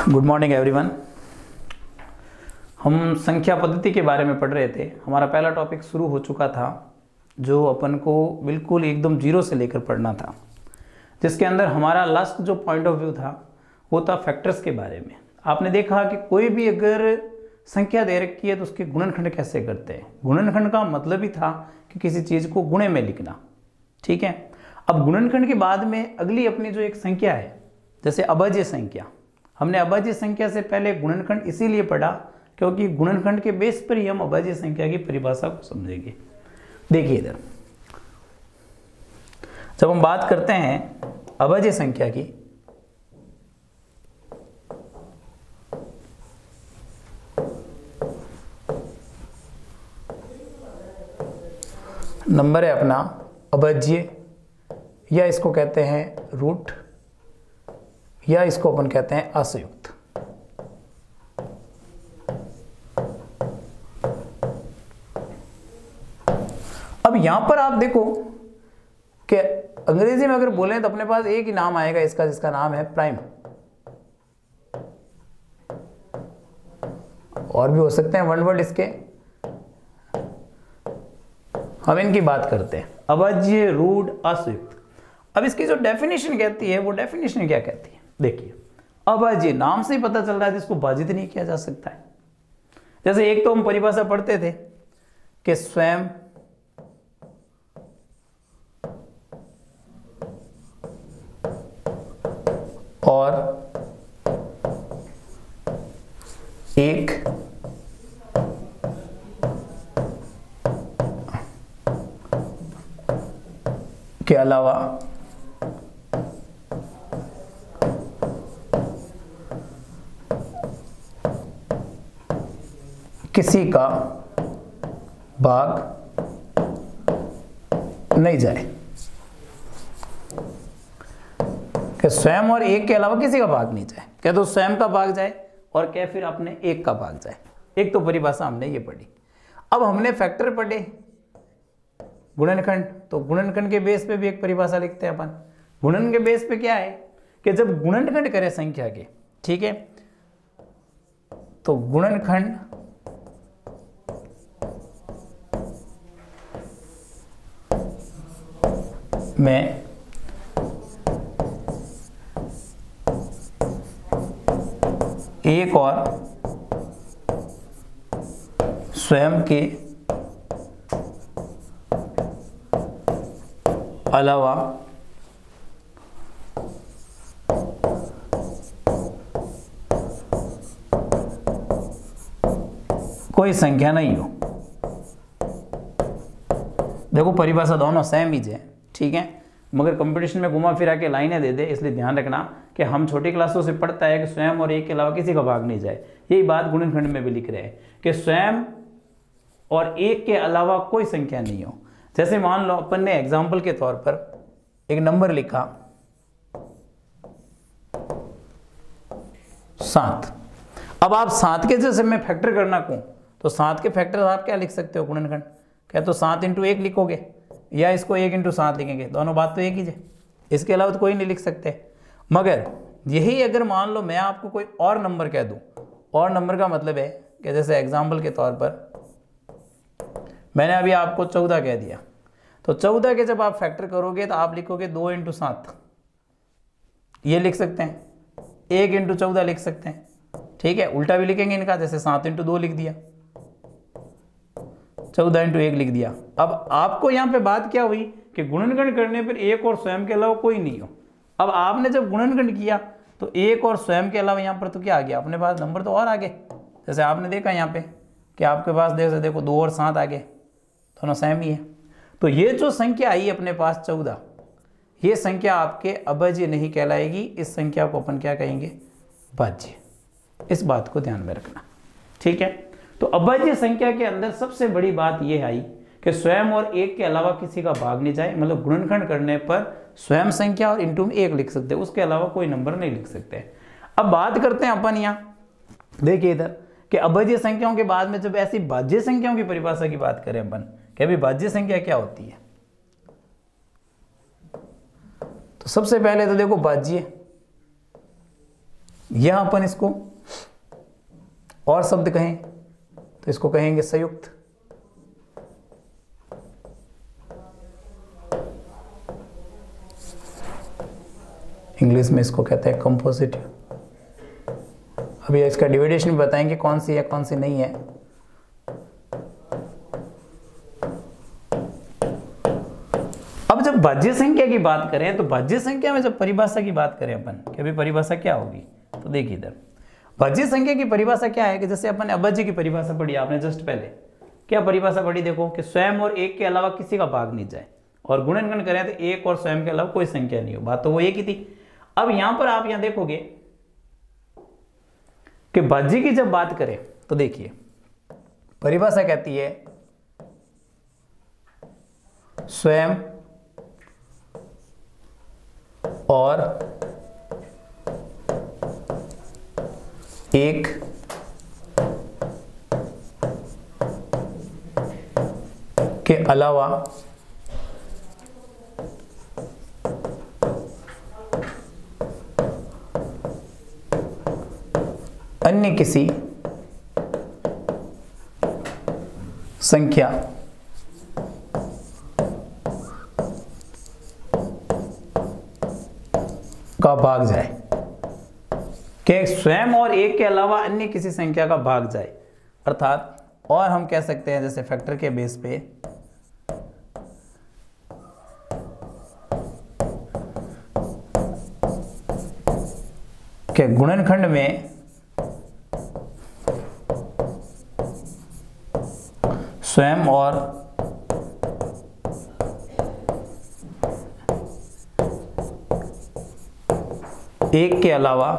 Good morning everyone. हम संख्या पद्धति के बारे में पढ़ रहे थे। हमारा पहला टॉपिक शुरू हो चुका था जो अपन को बिल्कुल एकदम जीरो से लेकर पढ़ना था, जिसके अंदर हमारा लास्ट जो पॉइंट ऑफ व्यू था वो था फैक्टर्स के बारे में। आपने देखा कि कोई भी अगर संख्या दे रखी है तो उसके गुणनखंड कैसे करते हैं। गुणनखंड का मतलब ही था कि किसी चीज़ को गुणे में लिखना, ठीक है। अब गुणनखंड के बाद में अगली अपनी जो एक संख्या है, जैसे अभाज्य संख्या। हमने अभाज्य संख्या से पहले गुणनखंड इसीलिए पढ़ा क्योंकि गुणनखंड के बेस पर ही हम अभाज्य संख्या की परिभाषा को समझेंगे। देखिए इधर, जब हम बात करते हैं अभाज्य संख्या की, नंबर है अपना अभाज्य, या इसको कहते हैं रूट, या इसको अपन कहते हैं असंयुक्त। अब यहां पर आप देखो कि अंग्रेजी में अगर बोलें तो अपने पास एक ही नाम आएगा इसका, जिसका नाम है प्राइम। और भी हो सकते हैं वन वर्ड इसके, हम इनकी बात करते हैं अभाज्य, रूट, असंयुक्त। अब इसकी जो डेफिनेशन कहती है वो डेफिनेशन क्या कहती है, देखिए अभाज्य नाम से ही पता चल रहा है जिसको भाजित नहीं किया जा सकता है। जैसे एक तो हम परिभाषा पढ़ते थे कि स्वयं और एक के अलावा किसी का भाग नहीं जाए, कि स्वयं और एक के अलावा किसी का भाग नहीं जाए। क्या तो स्वयं का भाग जाए और क्या फिर अपने एक का भाग जाए। एक तो परिभाषा हमने ये पढ़ी। अब हमने फैक्टर पढ़े गुणनखंड, तो गुणनखंड के बेस पे भी एक परिभाषा लिखते हैं अपन। गुणन के बेस पे क्या है कि जब गुणनखंड करे संख्या के, ठीक है, तो गुणनखंड में एक और स्वयं के अलावा कोई संख्या नहीं हो। देखो परिभाषा दोनों सेम ही है, ठीक है, मगर कंपटीशन में घुमा फिरा के लाइनें दे दे, इसलिए ध्यान रखना कि हम छोटी क्लासों से पढ़ता है कि स्वयं और एक के अलावा किसी का भाग नहीं जाए। यही बात गुणनखंड में भी लिख रहे हैं कि स्वयं और एक के अलावा कोई संख्या नहीं हो। जैसे मान लो अपन ने एग्जाम्पल के तौर पर एक नंबर लिखा 7। अब आप 7 के जैसे मैं फैक्टर करना कहूं तो 7 के फैक्टर आप क्या लिख सकते हो गुणनखंड, क्या तो 7 × 1 लिखोगे या इसको 1 × 7 लिखेंगे, दोनों बात तो एक ही है। इसके अलावा तो कोई नहीं लिख सकते। मगर यही अगर मान लो मैं आपको कोई और नंबर कह दूं, और नंबर का मतलब है कि जैसे एग्जाम्पल के तौर पर मैंने अभी आपको 14 कह दिया, तो 14 के जब आप फैक्टर करोगे तो आप लिखोगे 2 × 7, ये लिख सकते हैं, 1 × 14 लिख सकते हैं, ठीक है। उल्टा भी लिखेंगे इनका, जैसे 7 × 2 लिख दिया, 14 × 1 लिख दिया। अब आपको यहाँ पे बात क्या हुई कि गुणनखंड करने पर एक और स्वयं के अलावा कोई नहीं हो। अब आपने जब गुणनखंड किया तो एक और स्वयं के अलावा यहाँ पर तो क्या आ गया, अपने पास नंबर तो और आगे। जैसे आपने देखा यहाँ पे कि आपके पास देखो 2 और 7 आगे, दोनों सेम ही है। तो ये जो संख्या आई अपने पास 14, ये संख्या आपके अभाज्य नहीं कहलाएगी। इस संख्या को अपन क्या कहेंगे, भाज्य। इस बात को ध्यान में रखना, ठीक है। तो अभाज्य संख्या के अंदर सबसे बड़ी बात यह आई कि स्वयं और एक के अलावा किसी का भाग नहीं जाए, मतलब गुणनखंड करने पर स्वयं संख्या और इंटू में 1 लिख सकते हैं, उसके अलावा कोई नंबर नहीं लिख सकते। अब बात करते हैं अपन यहाँ, देखिए इधर कि अभाज्य संख्याओं के बाद में जब ऐसी भाज्य संख्याओं की परिभाषा की बात करें अपन कि अभी भाज्य संख्या क्या होती है, तो सबसे पहले तो देखो भाज्य यह अपन इसको और शब्द कहें तो इसको कहेंगे संयुक्त। इंग्लिश में इसको कहते हैं कंपोजिटिव। अभी इसका डिविडेशन भी बताएंगे कौन सी है कौन सी नहीं है। अब जब भाज्य संख्या की बात करें तो भाज्य संख्या में जब परिभाषा की बात करें अपन कि अभी परिभाषा क्या होगी, तो देखिए इधर भाज्य संख्या की परिभाषा क्या है कि जैसे अपन ने अभाज्य की परिभाषा पढ़ी आपने जस्ट पहले, क्या परिभाषा पढ़ी देखो कि स्वयं और एक के अलावा किसी का भाग नहीं जाए, और गुणनखंड करें तो एक और स्वयं के अलावा कोई संख्या नहीं हो, बात तो वो एक ही थी। अब यहां पर आप यहां देखोगे कि भाज्य की जब बात करें तो देखिए परिभाषा कहती है स्वयं और एक के अलावा अन्य किसी संख्या का भाग जाए, कि स्वयं और एक के अलावा अन्य किसी संख्या का भाग जाए, अर्थात और हम कह सकते हैं जैसे फैक्टर के बेस पे कि गुणनखंड में स्वयं और एक के अलावा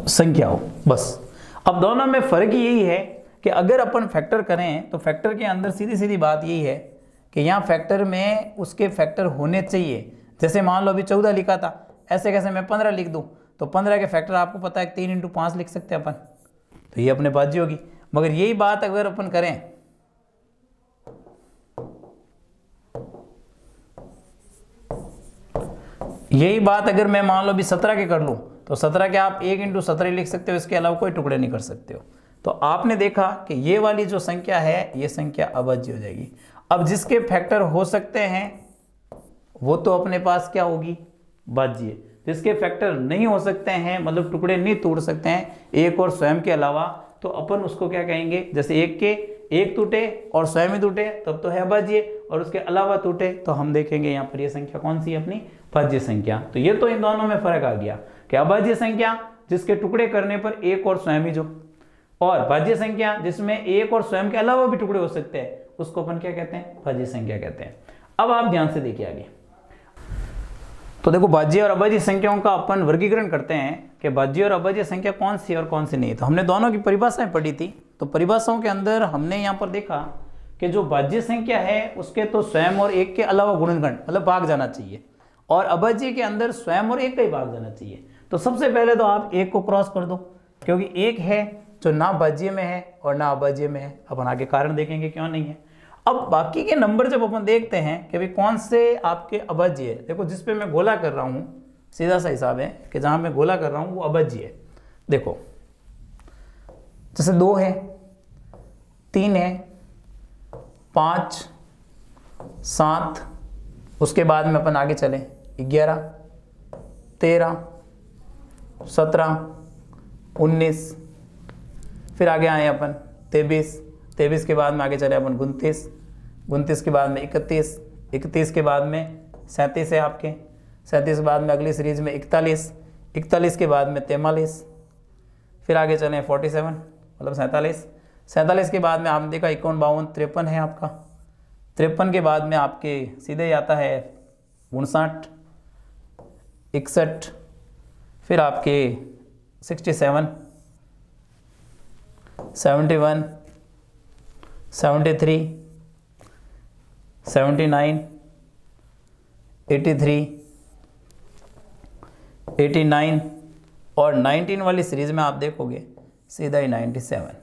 संख्या हो, बस। अब दोनों में फर्क यही है कि अगर अपन फैक्टर करें तो फैक्टर के अंदर सीधी सीधी बात यही है कि यहाँ फैक्टर में उसके फैक्टर होने चाहिए। जैसे मान लो अभी 14 लिखा था, ऐसे कैसे मैं 15 लिख दूं, तो 15 के फैक्टर आपको पता है 3 × 5 लिख सकते हैं अपन, तो ये अपने भाज्य होगी। मगर यही बात अगर अपन करें यही बात अगर मैं मान लो अभी 17 के कर लूं, तो 17 के आप 1 × 17 लिख सकते हो, इसके अलावा कोई टुकड़े नहीं कर सकते हो। तो आपने देखा कि ये वाली जो संख्या है ये संख्या अभाज्य हो जाएगी। अब जिसके फैक्टर हो सकते हैं वो तो अपने पास क्या होगी, भाज्य। जिसके फैक्टर नहीं हो सकते हैं, मतलब टुकड़े नहीं तोड़ सकते हैं एक और स्वयं के अलावा, तो अपन उसको क्या कहेंगे, जैसे एक के एक टूटे और स्वयं ही टूटे तब तो है भाज्य, और उसके अलावा टूटे तो हम देखेंगे यहाँ पर ये संख्या कौन सी है, अपनी भाज्य संख्या। तो ये तो इन दोनों में फर्क आ गया कि अभाज्य संख्या जिसके टुकड़े करने पर एक और स्वयं ही जो, और भाज्य संख्या जिसमें एक और स्वयं के अलावा भी टुकड़े हो सकते हैं, उसको अपन क्या कहते हैं, भाज्य संख्या कहते हैं। अब आप ध्यान से देखिए आगे, तो देखो भाज्य और अभाज्य संख्याओं का अपन वर्गीकरण करते हैं कि भाज्य और अभाज्य संख्या कौन सी और कौन सी नहीं। तो हमने दोनों की परिभाषाएं पढ़ी थी, तो परिभाषाओं के अंदर हमने यहाँ पर देखा कि जो भाज्य संख्या है उसके तो स्वयं और एक के अलावा गुणनखंड मतलब भाग जाना चाहिए, और अभाज्य के अंदर स्वयं और एक का ही भाग जाना चाहिए। तो सबसे पहले तो आप एक को क्रॉस कर दो, क्योंकि एक है जो ना भाज्य में है और ना अभाज्य में है। अपन आगे कारण देखेंगे क्यों नहीं है। अब बाकी के नंबर जब अपन देखते हैं कि भाई कौन से आपके अभाज्य है, देखो जिस पे मैं गोला कर रहा हूँ सीधा सा हिसाब है कि जहाँ मैं गोला कर रहा हूँ वो अभाज्य है। देखो जैसे 2 है, 3 है, 5, 7, उसके बाद में अपन आगे चले 11, 13, 17, 19, फिर आगे आए अपन 23, 23 के बाद में आगे चले अपन 29, 29 के बाद में 31, 31 के बाद में 37 है आपके, 37 के बाद में अगली सीरीज में 41, 41 के बाद में 43, फिर आगे चले 47 मतलब 47, 47 के बाद में आपने देखा 51, 52, 53 है आपका, 53 के बाद में आपके सीधे आता है 59, 61, फिर आपके 67, 71, 73, 79, 83, 89 और 19 वाली सीरीज में आप देखोगे सीधा ही 97।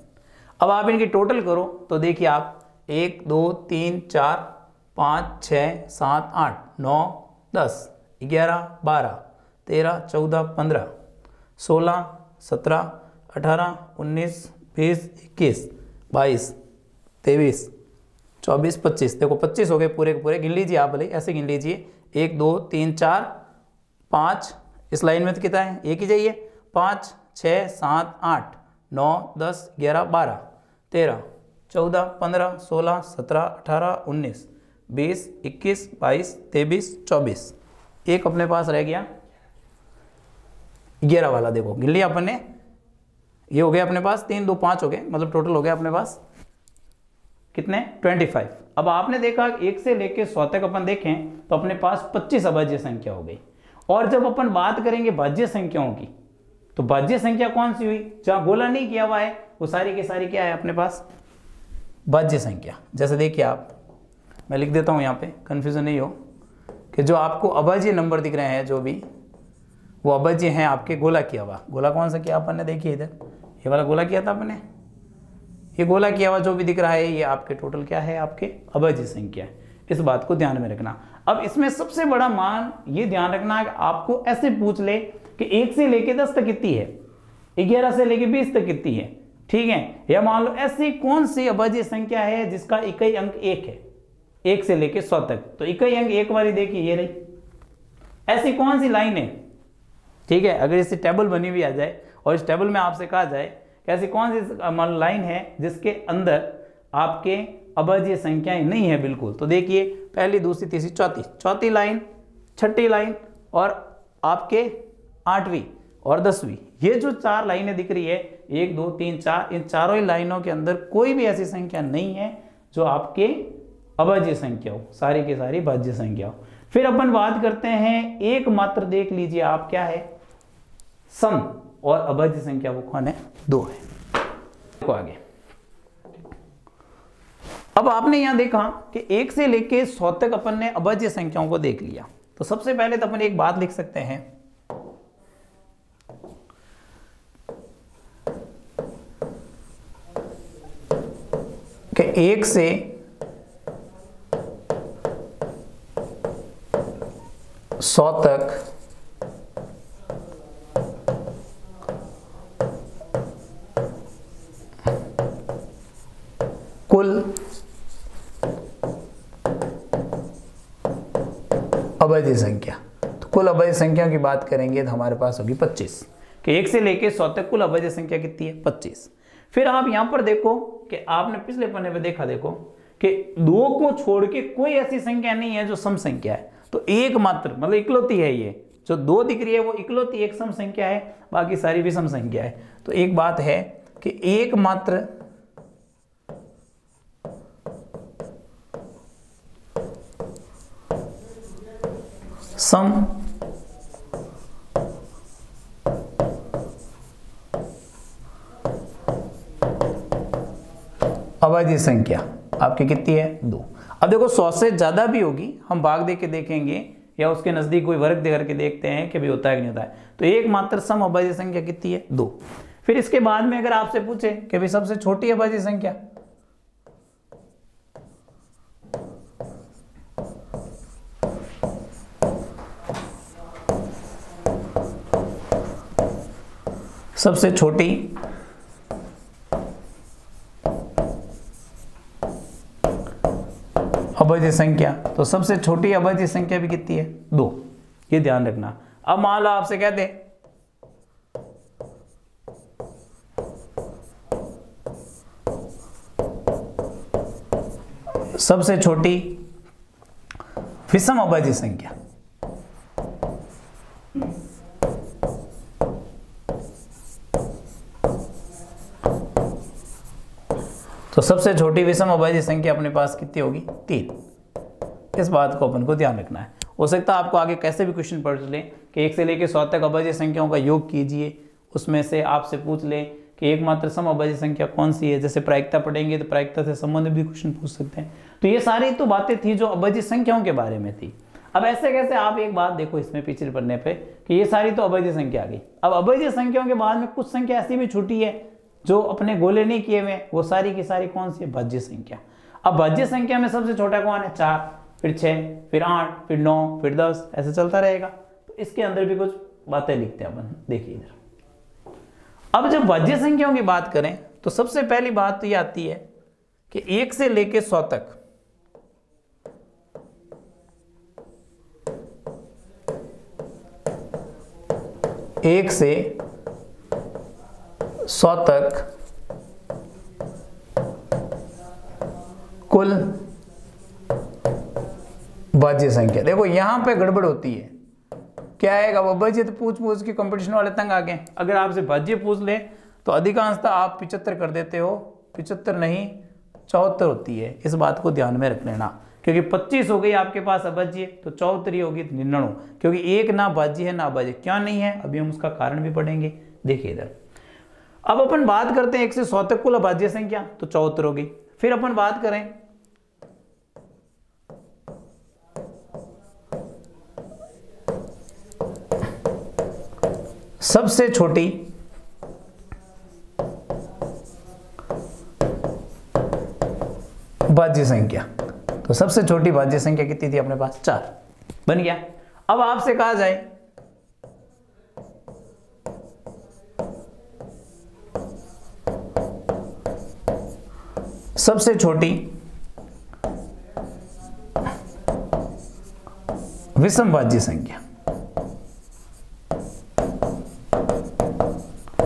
अब आप इनकी टोटल करो तो देखिए आप 1, 2, 3, 4, 5 6 7 8 9 10 11 12 13 14 15 16 17 18 19 20 21 22 23 24 25। देखो 25 हो गए पूरे के पूरे, गिन लीजिए आप, भले ऐसे गिन लीजिए 1 2 3 4 5, इस लाइन में तो कितना है, एक ही चाहिए, 5 6 7 8 9 10 11 12 13 14 15 16 17 18 19 20 21 22 23 24, एक अपने पास रह गया 11 वाला। देखो गिन लिया अपन ने, ये हो गया अपने पास 3 2 5 हो गए, मतलब टोटल हो गया अपने पास कितने 25। अब आपने देखा 1 से लेके 100 तक अपन देखें तो अपने पास 25 अभाज्य संख्या हो गई। और जब अपन बात करेंगे भाज्य संख्याओं की, तो भाज्य संख्या कौन सी हुई, जहां गोला नहीं किया हुआ है वो सारी की सारी क्या है अपने पास भाज्य संख्या। जैसे देखिए आप, मैं लिख देता हूं यहाँ पे कंफ्यूजन नहीं हो, कि जो आपको अभाज्य नंबर दिख रहे हैं जो भी वो अभाज्य हैं आपके गोला किया हुआ। गोला कौन सा किया अपन ने, देखिए इधर ये वाला गोला किया था अपन ने, ये गोला किया हुआ जो भी दिख रहा है ये आपके टोटल क्या है, आपके अभाज्य संख्या है। इस बात को ध्यान में रखना। अब इसमें सबसे बड़ा मान ये ध्यान रखना कि आपको ऐसे पूछ ले कि 1 से लेके 10 तक कितनी है, 11 से लेके 20 तक कितनी है, ठीक है। या मान लो ऐसी कौन सी अभाज्य संख्या है जिसका इकाई अंक 1 है, 1 से लेके 100 तक, तो इकाई अंक 1 वाली देखिए ये रही, ऐसी कौन सी लाइन है, ठीक है। अगर इससे टेबल बनी हुई आ जाए और इस टेबल में आपसे कहा जाए कि ऐसी कौन सी लाइन है जिसके अंदर आपके अभाज्य संख्याएं नहीं है बिल्कुल, तो देखिए पहली दूसरी तीसरी चौथी लाइन, छठी लाइन और आपके 8वीं और 10वीं, ये जो 4 लाइनें दिख रही है 1 2 3 4, इन चारों ही लाइनों के अंदर कोई भी ऐसी संख्या नहीं है जो आपके अभाज्य संख्या हो, सारी की सारी भाज्य संख्या हो। फिर अपन बात करते हैं एकमात्र, देख लीजिए आप क्या है, सम और अभाज्य संख्या वो कौन है, 2 है। देखो आगे, अब आपने यहां देखा कि 1 से लेके 100 तक अपन ने अभाज्य संख्याओं को देख लिया। तो सबसे पहले तो अपन एक बात लिख सकते हैं कि 1 से 100 तक कुल अभाज्य संख्या, तो कुल अभाज्य संख्या की बात करेंगे तो हमारे पास होगी 25, कि 1 से लेके 100 तक कुल अभाज्य संख्या कितनी है, 25। फिर आप यहां पर देखो कि आपने पिछले पन्ने पे देखा, देखो कि 2 को छोड़ के कोई ऐसी संख्या नहीं है जो सम संख्या है, तो एकमात्र मतलब इकलौती है ये जो 2 दिख रही है वो इकलौती एक सम संख्या है, बाकी सारी विषम संख्या है। तो एक बात है कि एकमात्र सम अभाज्य संख्या आपकी कितनी है, 2। अब देखो 100 से ज्यादा भी होगी, हम भाग दे के देखेंगे या उसके नजदीक कोई वर्ग दे करके देखते हैं कि भी होता है कि नहीं होता है। तो एकमात्र सम अभाज्य संख्या कितनी है, 2। फिर इसके बाद में अगर आपसे पूछे कि भाई सबसे छोटी अभाज्य संख्या, सबसे छोटी अभाज्य संख्या, तो सबसे छोटी अभाज्य संख्या भी कितनी है, 2, ये ध्यान रखना। अब मान लो आपसे कहते हैं सबसे छोटी विषम अभाज्य संख्या, तो सबसे छोटी विषम अभाज्य संख्या अपने पास कितनी होगी, 3। इस बात को अपन को ध्यान रखना है। हो सकता है आपको आगे कैसे भी क्वेश्चन पढ़ ले कि 1 से लेकर 100 तक अभाज्य संख्याओं का योग कीजिए, उसमें से आपसे पूछ ले कि एकमात्र सम अभाज्य संख्या कौन सी है। जैसे प्रायिकता पढ़ेंगे तो प्रायिकता से संबंधित भी क्वेश्चन पूछ सकते हैं। तो ये सारी तो बातें थी जो अभाज्य संख्याओं के बारे में थी। अब ऐसे कैसे, आप एक बात देखो इसमें पिछले पढ़ने पे कि ये सारी तो अभाज्य संख्या आ गई। अब अभाज्य संख्याओं के बाद में कुछ संख्या ऐसी भी छूटी है जो अपने गोले नहीं किए हुए, वो सारी की सारी कौन सी है, भाज्य संख्या। अब भाज्य संख्या में सबसे छोटा कौन है, 4, फिर 6, फिर 8, फिर 9, फिर 10, ऐसे चलता रहेगा। तो इसके अंदर भी कुछ बातें लिखते हैं अपन, देखिए इधर। अब जब भाज्य संख्याओं की बात करें तो सबसे पहली बात तो ये आती है कि 1 से लेके 100 तक, एक से 100 तक कुल भाज्य संख्या। देखो यहां पे गड़बड़ होती है, क्या आएगा वो भाज्य, तो पूछ के कंपटीशन वाले तंग आ गए। अगर आपसे भाज्य पूछ ले तो अधिकांशतः आप 75 कर देते हो, 75 नहीं 74 होती है। इस बात को ध्यान में रख लेना, क्योंकि 25 हो गई आपके पास अभाज्य, तो 74 होगी 99, क्योंकि एक ना भाज्य है ना अभाज्य। क्या नहीं है, अभी हम उसका कारण भी पढ़ेंगे। देखिए इधर, अब अपन बात करते हैं 1 से 100 तक कुल अभाज्य संख्या, तो 74 हो गई। फिर अपन बात करें सबसे छोटी भाज्य संख्या, तो सबसे छोटी भाज्य संख्या कितनी थी अपने पास, 4 बन गया। अब आपसे कहा जाए सबसे छोटी विषम भाज्य संख्या,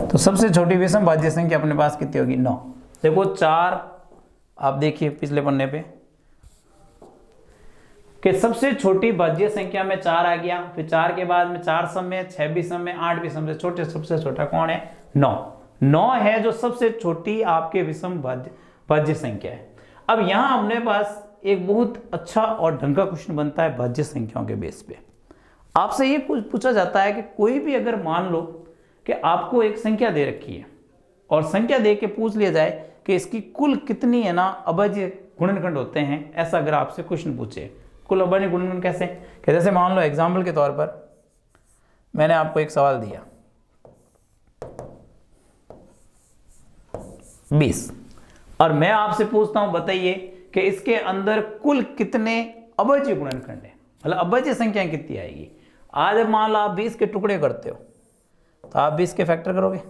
तो सबसे छोटी विषम भाज्य संख्या अपने पास कितनी होगी, 9। देखो 4, आप देखिए पिछले पन्ने पे कि सबसे छोटी भाज्य संख्या में 4 आ गया, फिर 4 के बाद में 4 सम में, 6 भी सम में, 8 भी सम में, सबसे छोटा कौन है, 9। 9 है जो सबसे छोटी आपके विषम भाज्य संख्या है। अब यहां अपने पास एक बहुत अच्छा और ढंग का क्वेश्चन बनता है भाज्य संख्याओं के बेस पे। आपसे ये कुछ पूछा जाता है कि कोई भी अगर मान लो कि आपको एक संख्या दे रखी है और संख्या दे के पूछ लिया जाए कि इसकी कुल कितनी है ना अभाज्य गुणनखंड होते हैं, ऐसा अगर आपसे क्वेश्चन पूछे, कुल अभाज्य गुणनखंड कैसे, कि जैसे मान लो एग्जाम्पल के तौर पर मैंने आपको एक सवाल दिया 20, और मैं आपसे पूछता हूं बताइए कि इसके अंदर कुल कितने अभाज्य गुणनखंड है, मतलब अभाज्य संख्या कितनी आएगी। आज अब मान लो आप 20 के टुकड़े करते हो, तो आप 20 के फैक्टर करोगे,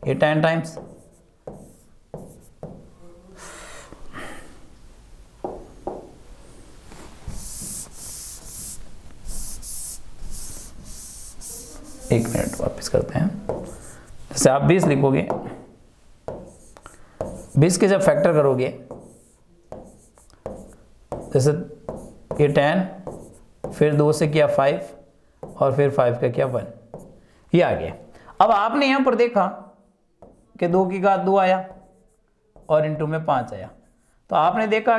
ये 10 टाइम्स, एक मिनट वापस करते हैं। जैसे आप 20 लिखोगे, 20 के जब फैक्टर करोगे, जैसे ये 10, फिर 2 से किया 5, और फिर 5 का किया 1, ये आ गया। अब आपने यहां पर देखा कि 2 की घात 2 आया और इनटू में 5 आया, तो आपने देखा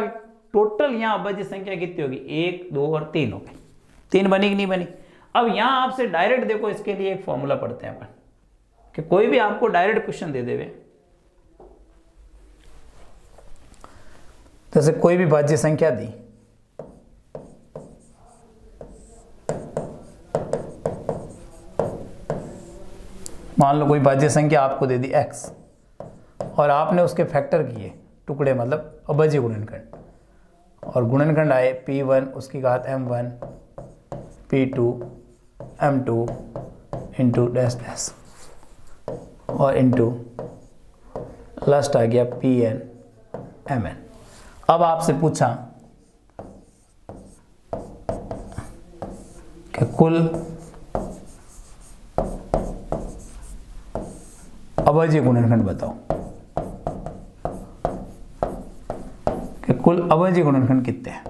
टोटल यहां अभाज्य संख्या कितनी होगी, 1, 2 और 3 हो गई। 3 बनी कि नहीं बनी। अब यहां आपसे डायरेक्ट देखो, इसके लिए एक फॉर्मूला पढ़ते हैं अपन, कि कोई भी आपको डायरेक्ट क्वेश्चन दे देवे, जैसे कोई भी भाज्य संख्या दी, मान लो कोई भाज्य संख्या आपको दे दी x, और आपने उसके फैक्टर किए टुकड़े, मतलब अभाज्य गुणनखंड, और गुणनखंड आए p1 उसकी घात m1, p2 m2 into dash dash, और इंटू लास्ट आ गया pn mn। अब आपसे पूछा कि कुल अभाज्य गुणनखंड बताओ, कि कुल अभाज्य गुणनखंड कितने हैं।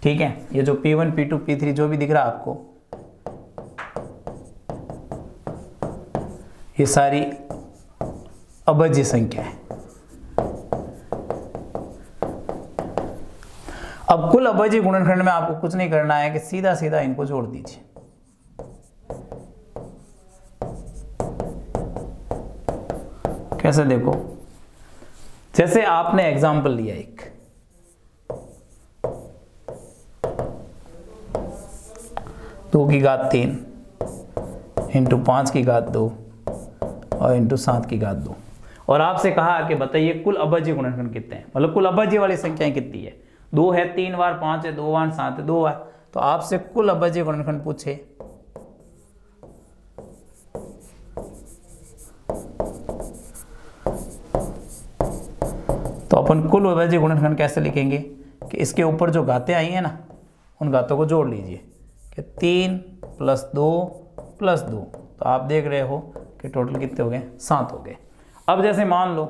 ठीक है, ये जो p1 p2 p3 जो भी दिख रहा है आपको, ये सारी अभाज्य संख्या है। अब कुल अभाज्य गुणनखंड में आपको कुछ नहीं करना है कि सीधा सीधा इनको जोड़ दीजिए। कैसे, देखो जैसे आपने एग्जाम्पल लिया एक, दो की घात 3 इंटू 5 की घात 2 और इंटू 7 की घात 2, और आपसे कहा कि बताइए कुल अभाज्य गुणनखंड कितने हैं, मतलब कुल अभाज्य वाली संख्याएं कितनी है, 2 है, 3 बार, 5 है, 2 बार, 7 है, 2 बार। तो आपसे कुल अभाज्य गुणनखंड पूछे तो अपन कुल अभाज्य गुणनखंड कैसे लिखेंगे कि इसके ऊपर जो घातें आई हैं ना उन घातों को जोड़ लीजिए कि 3 + 2 + 2, तो आप देख रहे हो कि टोटल कितने हो गए, 7 हो गए। अब जैसे मान लो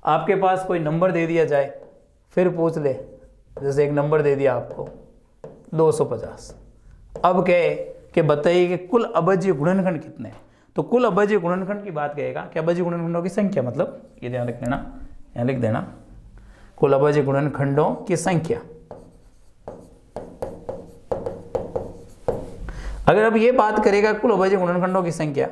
आपके पास कोई नंबर दे दिया जाए, फिर पूछ ले, जैसे एक नंबर दे दिया आपको 250, अब कहे कि बताइए कि कुल अभाज्य गुणनखंड कितने हैं। तो कुल अभाज्य गुणनखंड की बात कहेगा कि अभाज्य गुणनखंडों की संख्या, मतलब ये ध्यान रख लेना, यहाँ लिख देना कुल अभाज्य गुणनखंडों की संख्या। अगर अब ये बात करेगा कुल अभाज्य गुणनखंडों की संख्या,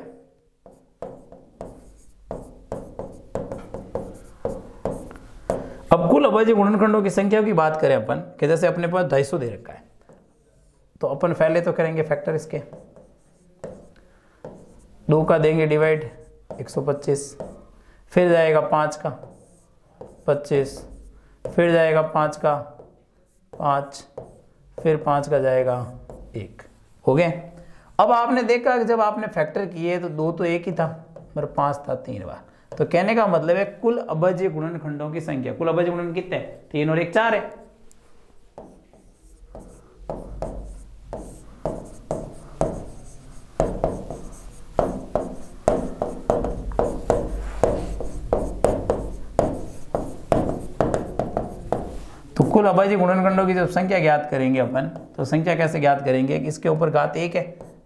अब कुल अभाज्य गुणनखंडों की संख्या की बात करें अपन कि जैसे अपने पास 250 दे रखा है, तो अपन पहले तो करेंगे फैक्टर इसके, 2 का देंगे डिवाइड 125, फिर जाएगा 5 का 25, फिर जाएगा 5 का 5, फिर 5 का जाएगा 1, हो गए। अब आपने देखा कि जब आपने फैक्टर किए तो 2 तो 1 ही था, मगर 5 था 3 बार। तो कहने का मतलब है कुल अभाज्य गुणनखंडों की संख्या, कुल अभाज्य गुणनखंड कितने हैं, 3 और 1 4 है। तो कुल अभाज्य गुणनखंडों की जब संख्या ज्ञात करेंगे अपन, तो संख्या कैसे ज्ञात करेंगे कि इसके ऊपर घात 1 है,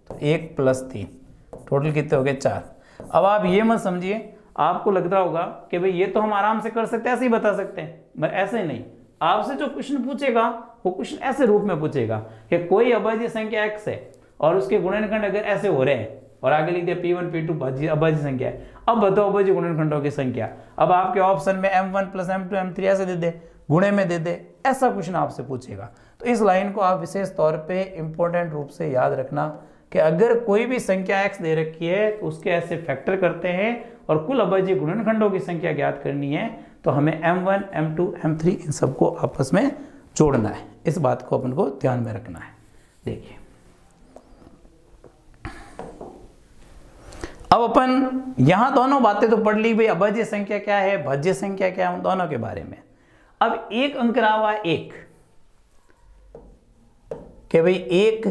तो 1 + 3, टोटल कितने हो गए 4। अब आप ये मत समझिए, आपको लग रहा होगा कि भाई ये तो हम आराम से कर सकते हैं, ऐसे ही बता सकते हैं, मगर ऐसे नहीं। आपसे जो क्वेश्चन पूछेगा वो क्वेश्चन ऐसे रूप में पूछेगा कि कोई अभाज्य संख्या x है और उसके गुणनखंड अगर ऐसे हो रहे हैं, और आगे लिख दिया P1 P2 अभाज्य संख्या है, अब बताओ अभाज्य गुणनखंडों की संख्या। अब आपके ऑप्शन में M1 + M2 M3 ऐसे दे दे, गुणे में दे दे, ऐसा क्वेश्चन आपसे पूछेगा। तो इस लाइन को आप विशेष तौर पे इंपॉर्टेंट रूप से याद रखना कि अगर कोई भी संख्या x दे रखी है तो उसके ऐसे फैक्टर करते हैं और कुल अभाज्य गुणनखंडों की संख्या ज्ञात करनी है, तो हमें M1 M2 M3 इन सबको आपस में जोड़ना है। इस बात को अपन को ध्यान में रखना है। देखिए अब अपन यहां दोनों बातें तो पढ़ ली, भाई अभाज्य संख्या क्या है, भाज्य संख्या क्या है, उन दोनों के बारे में। अब एक अंक रहा हुआ एक, कि भाई एक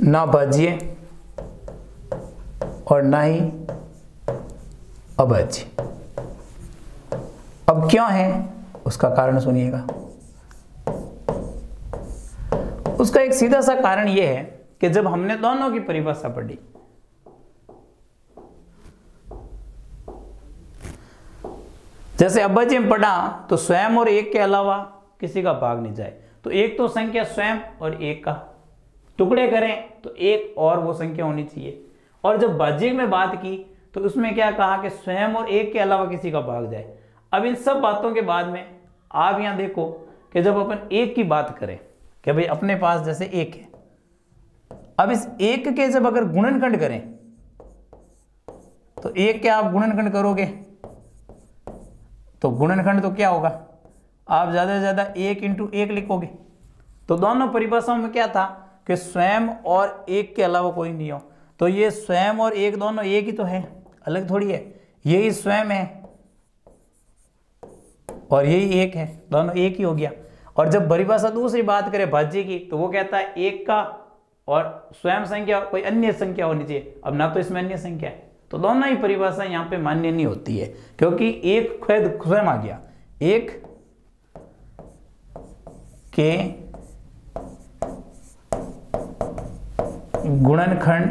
ना भाज्य और ना ही अभाज्य। अब क्यों है उसका कारण सुनिएगा। उसका एक सीधा सा कारण यह है कि जब हमने दोनों की परिभाषा पढ़ी, जैसे अभाज्य में पढ़ा तो स्वयं और एक के अलावा किसी का भाग नहीं जाए, तो एक तो संख्या स्वयं और एक का टुकड़े करें तो एक और वो संख्या होनी चाहिए। और जब भाज्य में बात की तो उसमें क्या कहा कि स्वयं और एक के अलावा किसी का भाग जाए। अब इन सब बातों के बाद में आप यहां देखो कि जब अपन एक की बात करें कि भाई अपने पास जैसे एक है, अब इस एक के जब अगर गुणनखंड करें तो एक के आप गुणनखंड करोगे तो गुणनखंड तो क्या होगा, आप ज्यादा से ज्यादा 1 × 1 लिखोगे। तो दोनों परिभाषाओं में क्या था कि स्वयं और एक के अलावा कोई नहीं हो, तो ये स्वयं और एक दोनों एक ही तो है, अलग थोड़ी है। यही स्वयं है और यही एक है, दोनों एक ही हो गया। और जब परिभाषा दूसरी बात करें भाज्य की तो वो कहता है एक का और स्वयं संख्या कोई अन्य संख्या होनी चाहिए। अब ना तो इसमें अन्य संख्या है, तो दोनों ही परिभाषा यहाँ पे मान्य नहीं होती है, क्योंकि एक खुद स्वयं आ गया। एक के गुणनखंड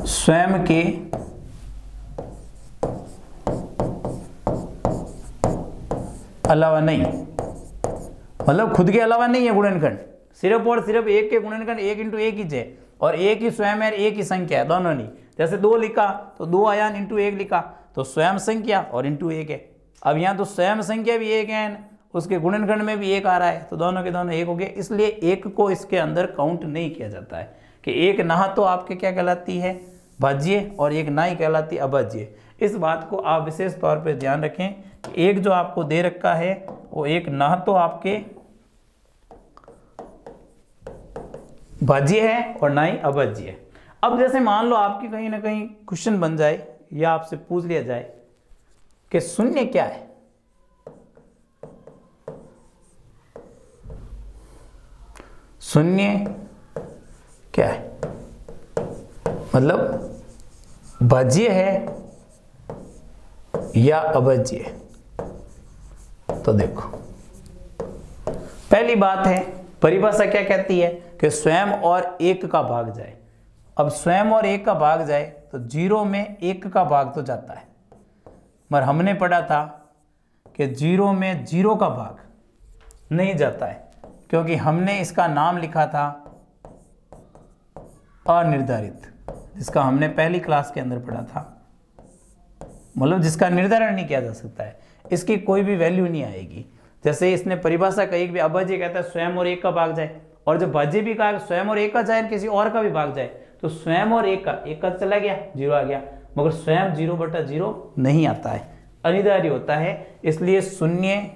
स्वयं के अलावा नहीं, मतलब खुद के अलावा नहीं है गुणनखंड, सिर्फ और सिर्फ एक के गुणनखंड 1 × 1 ही है, और एक ही स्वयं है, एक ही संख्या है, दोनों नहीं। जैसे 2 लिखा तो 2 आयान × 1 लिखा तो स्वयं संख्या और × 1 है। अब यहाँ तो स्वयं संख्या भी 1 है उसके गुणनखंड में भी 1 आ रहा है, तो दोनों के दोनों 1 हो गए, इसलिए 1 को इसके अंदर काउंट नहीं किया जाता है कि 1 ना तो आपके क्या कहलाती है भाज्य और 1 ना ही कहलाती अभाज्य। इस बात को आप विशेष तौर पे ध्यान रखें कि 1 जो आपको दे रखा है वो 1 ना तो आपके भाज्य है और ना ही अभाज्य है। अब जैसे मान लो आपकी कहीं ना कहीं क्वेश्चन बन जाए या आपसे पूछ लिया जाए कि शून्य क्या है, शून्य क्या है, मतलब भाज्य है या अभाज्य है। तो देखो पहली बात है परिभाषा क्या कहती है कि स्वयं और 1 का भाग जाए। अब स्वयं और 1 का भाग जाए तो 0 में 1 का भाग तो जाता है, मगर हमने पढ़ा था कि 0 में 0 का भाग नहीं जाता है, क्योंकि हमने इसका नाम लिखा था अनिर्धारित, जिसका हमने पहली क्लास के अंदर पढ़ा था, मतलब जिसका निर्धारण नहीं किया जा सकता है, इसकी कोई भी वैल्यू नहीं आएगी। जैसे इसने परिभाषा कही कि अभाज्य कहता है स्वयं और 1 का भाग जाए, और जब भाज्य भी कहा स्वयं और 1 का जाए किसी और का भी भाग जाए, तो स्वयं और 1 का चला गया 0 आ गया, मगर स्वयं 0/0 नहीं आता है, अनिर्धारी होता है। इसलिए शून्य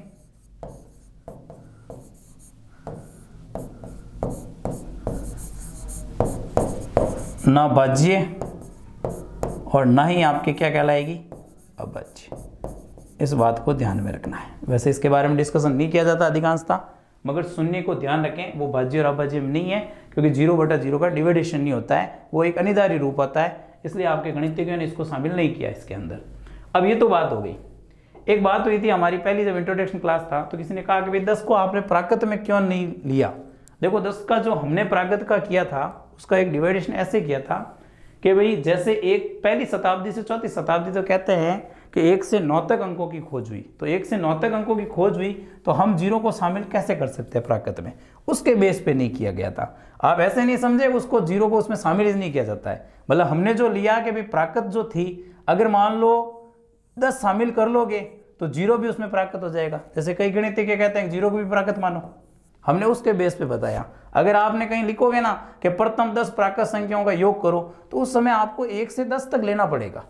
ना भाज्य और ना ही आपके क्या कहलाएगी अभाज्य। इस बात को ध्यान में रखना है। वैसे इसके बारे में डिस्कशन नहीं किया जाता अधिकांशतः, मगर शून्य को ध्यान रखें, वो भाज्य और अभाज्य में नहीं है, क्योंकि 0/0 का डिविडेशन नहीं होता है, वो एक अनिर्धारी रूप होता है, इसलिए आपके गणितज्ञों ने इसको शामिल नहीं किया इसके अंदर। अब ये तो बात हो गई। एक बात हुई थी हमारी पहली जब इंट्रोडक्शन क्लास था, तो किसी ने कहा कि भाई 10 को आपने प्राकृत में क्यों नहीं लिया। देखो 10 का जो हमने प्राकृत का किया था उसका एक डिवाइडेशन ऐसे किया था कि भाई जैसे एक पहली शताब्दी से चौथी शताब्दी तो कहते हैं कि 1 से 9 तक अंकों की खोज हुई, तो 1 से 9 तक अंकों की खोज हुई, तो हम 0 को शामिल कैसे कर सकते हैं प्राकृत में, उसके बेस पे नहीं किया गया था। आप ऐसे नहीं समझे उसको 0 को उसमें शामिल ही नहीं किया जाता है, मतलब हमने जो लिया कि भाई प्राकृत जो थी अगर मान लो 10 शामिल कर लोगे तो 0 भी उसमें प्राकृत हो जाएगा। जैसे कई गणितज्ञ कहते हैं 0 को भी प्राकृत मानो, हमने उसके बेस पे बताया। अगर आपने कहीं लिखोगे ना कि प्रथम 10 प्राकृत संख्याओं का योग करो, तो उस समय आपको 1 से 10 तक लेना पड़ेगा,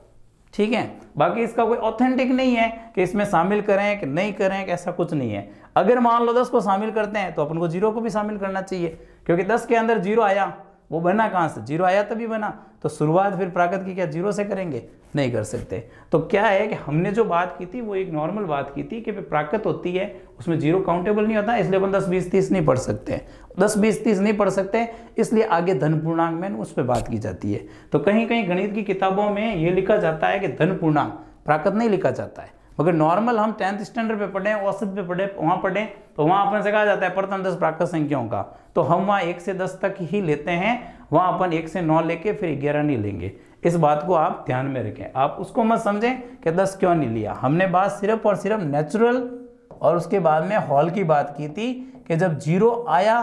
ठीक है। बाकी इसका कोई ऑथेंटिक नहीं है कि इसमें शामिल करें कि नहीं करें, कि ऐसा कुछ नहीं है। अगर मान लो 10 को शामिल करते हैं तो अपन को 0 को भी शामिल करना चाहिए, क्योंकि 10 के अंदर 0 आया, वो बना कहाँ से, 0 आया तभी बना, तो शुरुआत फिर प्राकृत की क्या 0 से करेंगे, नहीं कर सकते। तो क्या है कि हमने जो बात की थी वो एक नॉर्मल बात की थी कि प्राकृत होती है उसमें 0 काउंटेबल नहीं होता, इसलिए अपन 10 20 30 नहीं पढ़ सकते, 10 20 30 नहीं पढ़ सकते, इसलिए आगे धन पूर्णांक में उस पर बात की जाती है। तो कहीं कहीं गणित की किताबों में ये लिखा जाता है कि धन पूर्णांक, प्राकृत नहीं लिखा जाता है, मगर नॉर्मल हम 10th स्टैंडर्ड पे पढ़े, औसत पे पढ़े, वहाँ पढ़े, तो वहाँ अपन से कहा जाता है प्रथम 10 प्राकृत संख्याओं का, तो हम वहाँ 1 से 10 तक ही लेते हैं, वहाँ अपन 1 से 9 लेके फिर 11 नहीं लेंगे। इस बात को आप ध्यान में रखें, आप उसको मत समझें कि 10 क्यों नहीं लिया। हमने बात सिर्फ और सिर्फ नेचुरल और उसके बाद में हॉल की बात की थी कि जब 0 आया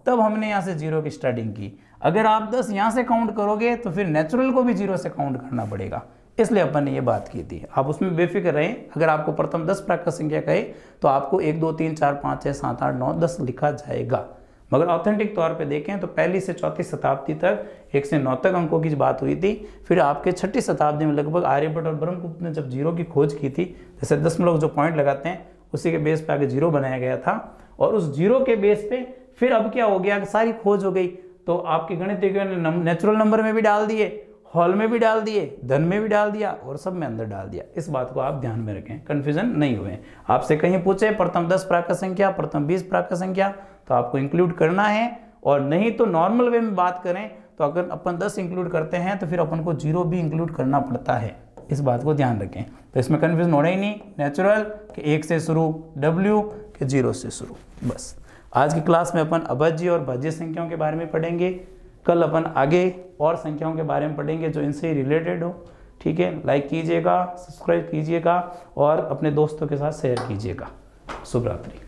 तब हमने यहाँ से 0 की स्टार्टिंग की। अगर आप 10 यहाँ से काउंट करोगे तो फिर नेचुरल को भी 0 से काउंट करना पड़ेगा, इसलिए अपन ने ये बात की थी। आप उसमें बेफिक्र रहें, अगर आपको प्रथम 10 प्राकृत संख्या कहे तो आपको 1 2 3 4 5 6 7 8 9 10 लिखा जाएगा, मगर ऑथेंटिक तौर पे देखें तो पहली से चौथी शताब्दी तक 1 से 9 तक अंकों की बात हुई थी। फिर आपके 6ठी शताब्दी में लगभग आर्यभट्ट और ब्रह्मगुप्त ने जब 0 की खोज की थी, जैसे 10 लोग जो पॉइंट लगाते हैं उसी के बेस पे आगे 0 बनाया गया था, और उस 0 के बेस पे फिर अब क्या हो गया, सारी खोज हो गई, तो आपके गणितज्ञों ने नेचुरल नंबर में भी डाल दिए, हॉल में भी डाल दिए, धन में भी डाल दिया और सब में अंदर डाल दिया। इस बात को आप ध्यान में रखें, कंफ्यूजन नहीं हुए। आपसे कहीं पूछे प्रथम 10 प्राकृत संख्या, प्रथम 20 प्राकृत संख्या, तो आपको इंक्लूड करना है, और नहीं तो नॉर्मल वे में बात करें तो अगर अपन 10 इंक्लूड करते हैं तो फिर अपन को 0 भी इंक्लूड करना पड़ता है। इस बात को ध्यान रखें, तो इसमें कंफ्यूजन होना ही नहीं। नेचुरल कि 1 से शुरू, W कि 0 से शुरू, बस। आज की क्लास में अपन अभाज्य और भाज्य संख्याओं के बारे में पढ़ेंगे। कल अपन आगे और संख्याओं के बारे में पढ़ेंगे जो इनसे रिलेटेड हो, ठीक है। लाइक कीजिएगा, सब्सक्राइब कीजिएगा और अपने दोस्तों के साथ शेयर कीजिएगा। शुभ रात्रि।